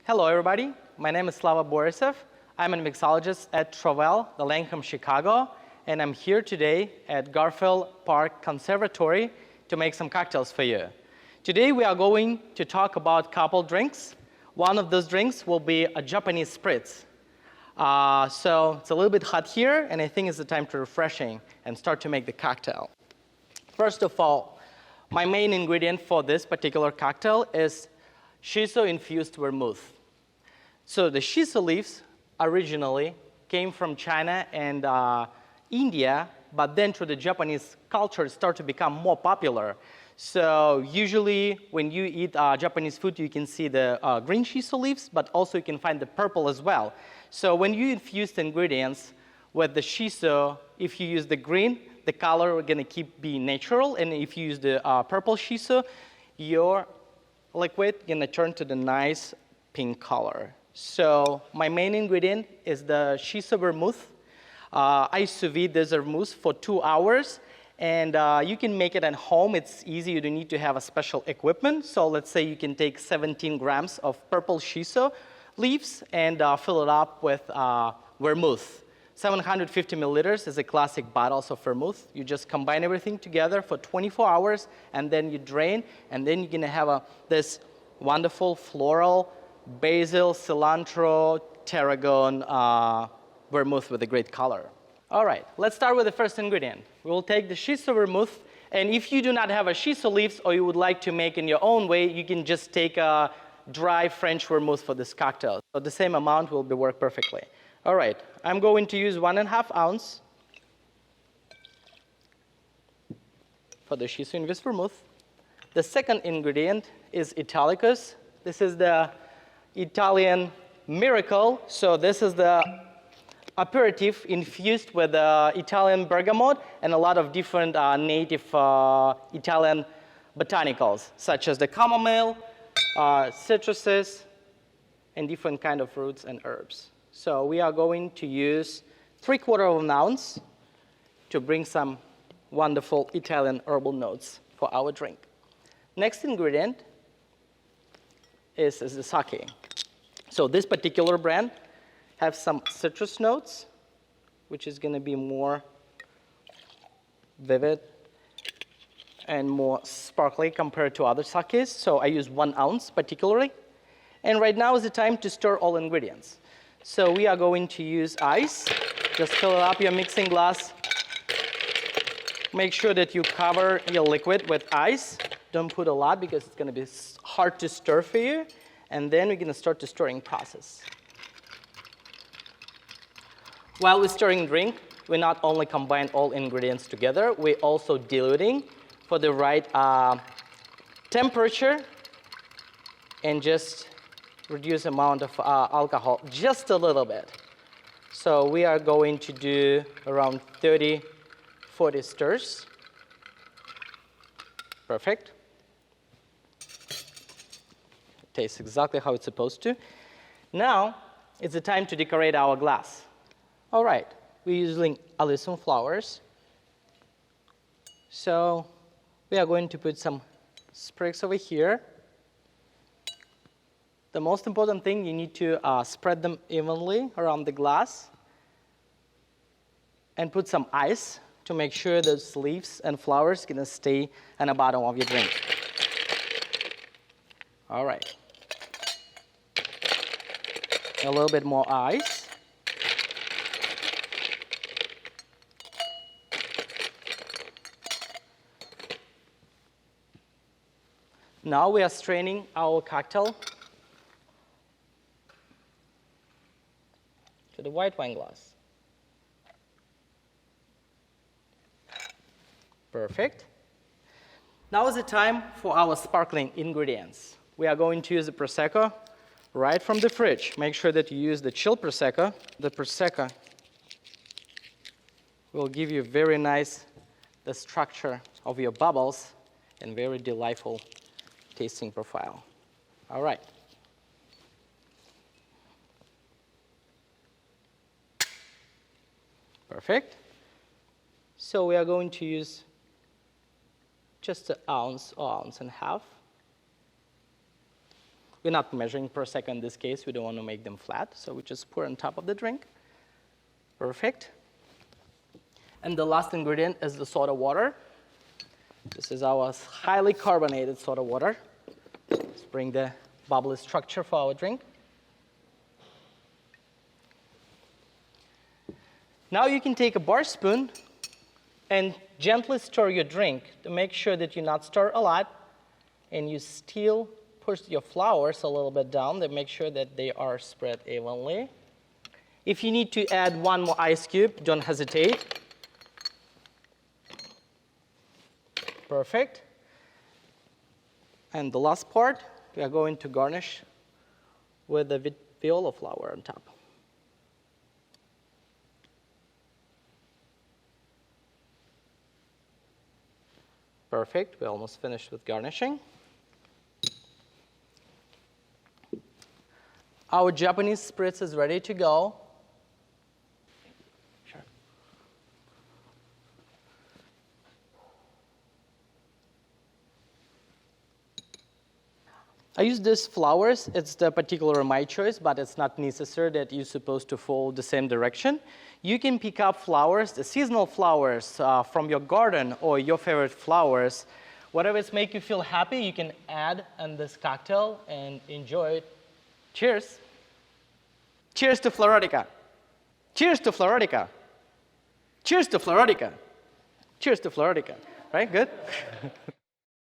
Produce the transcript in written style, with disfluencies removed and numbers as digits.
Hello, everybody. My name is Slava Borisov. I'm a mixologist at Trovel, the Langham, Chicago, and I'm here today at Garfield Park Conservatory to make some cocktails for you. Today, we are going to talk about a couple drinks. One of those drinks will be a Japanese Spritz. So it's a little bit hot here, and I think it's the time to refreshing and start to make the cocktail. First of all, my main ingredient for this particular cocktail is Shiso infused vermouth. So the Shiso leaves originally came from China and India, but then through the Japanese culture, it started to become more popular. So usually when you eat Japanese food, you can see the green Shiso leaves, but also you can find the purple as well. So when you infuse the ingredients with the Shiso, if you use the green, the color is going to keep being natural, and if you use the purple Shiso, your liquid is going to turn to the nice pink color. So my main ingredient is the Shiso vermouth. I sous vide this vermouth for 2 hours, and you can make it at home. It's easy. You don't need to have a special equipment. So let's say you can take 17 grams of purple Shiso leaves and fill it up with vermouth. 750 milliliters is a classic bottles of vermouth. You just combine everything together for 24 hours, and then you drain, and then you're going to have this wonderful floral, basil, cilantro, tarragon vermouth with a great color. All right, let's start with the first ingredient. We will take the Shiso vermouth, and if you do not have a Shiso leaves or you would like to make in your own way, you can just take a dry French vermouth for this cocktail. So the same amount will work perfectly. All right, I'm going to use 1.5 ounce for the Shiso infused vermouth. The second ingredient is Italicus. This is the Italian miracle. So this is the aperitif infused with Italian bergamot and a lot of different native Italian botanicals, such as the chamomile, citruses, and different kind of roots and herbs. So we are going to use 3/4 ounce to bring some wonderful Italian herbal notes for our drink. Next ingredient is the sake. So this particular brand has some citrus notes, which is going to be more vivid and more sparkly compared to other sakes. So I use 1 ounce particularly. And right now is the time to stir all ingredients. So we are going to use ice. Just fill up your mixing glass. Make sure that you cover your liquid with ice. Don't put a lot because it's going to be hard to stir for you. And then we're going to start the stirring process. While we're stirring drink, we not only combine all ingredients together, we're also diluting for the right temperature and just reduce amount of alcohol just a little bit. So we are going to do around 30, 40 stirs. Perfect. It tastes exactly how it's supposed to. Now, it's the time to decorate our glass. All right, we're using alyssum flowers. So we are going to put some sprigs over here. The most important thing, you need to spread them evenly around the glass and put some ice to make sure those leaves and flowers can stay at the bottom of your drink. All right. A little bit more ice. Now we are straining our cocktail to the white wine glass. Perfect. Now is the time for our sparkling ingredients. We are going to use the Prosecco right from the fridge. Make sure that you use the chilled Prosecco. The Prosecco will give you very nice the structure of your bubbles and very delightful tasting profile. All right. Perfect. So we are going to use just an ounce or ounce and a half We're not measuring per second in this case. We don't want to make them flat, so we just pour on top of the drink. Perfect. And the last ingredient is the soda water. This is our highly carbonated soda water. Let's bring the bubbly structure for our drink. Now you can take a bar spoon and gently stir your drink to make sure that you not stir a lot, and you still push your flowers a little bit down to make sure that they are spread evenly. If you need to add one more ice cube, don't hesitate. Perfect. And the last part, we are going to garnish with the viola flower on top. Perfect. We're almost finished with garnishing. Our Japanese Spritz is ready to go. Sure. I use these flowers. It's the particular my choice, but it's not necessary that you're supposed to follow the same direction. You can pick up flowers, the seasonal flowers from your garden or your favorite flowers. Whatever it's make you feel happy, you can add in this cocktail and enjoy it. Cheers. Cheers to Fleurotica. Cheers to Fleurotica. Cheers to Fleurotica. Cheers to Fleurotica. Right, good?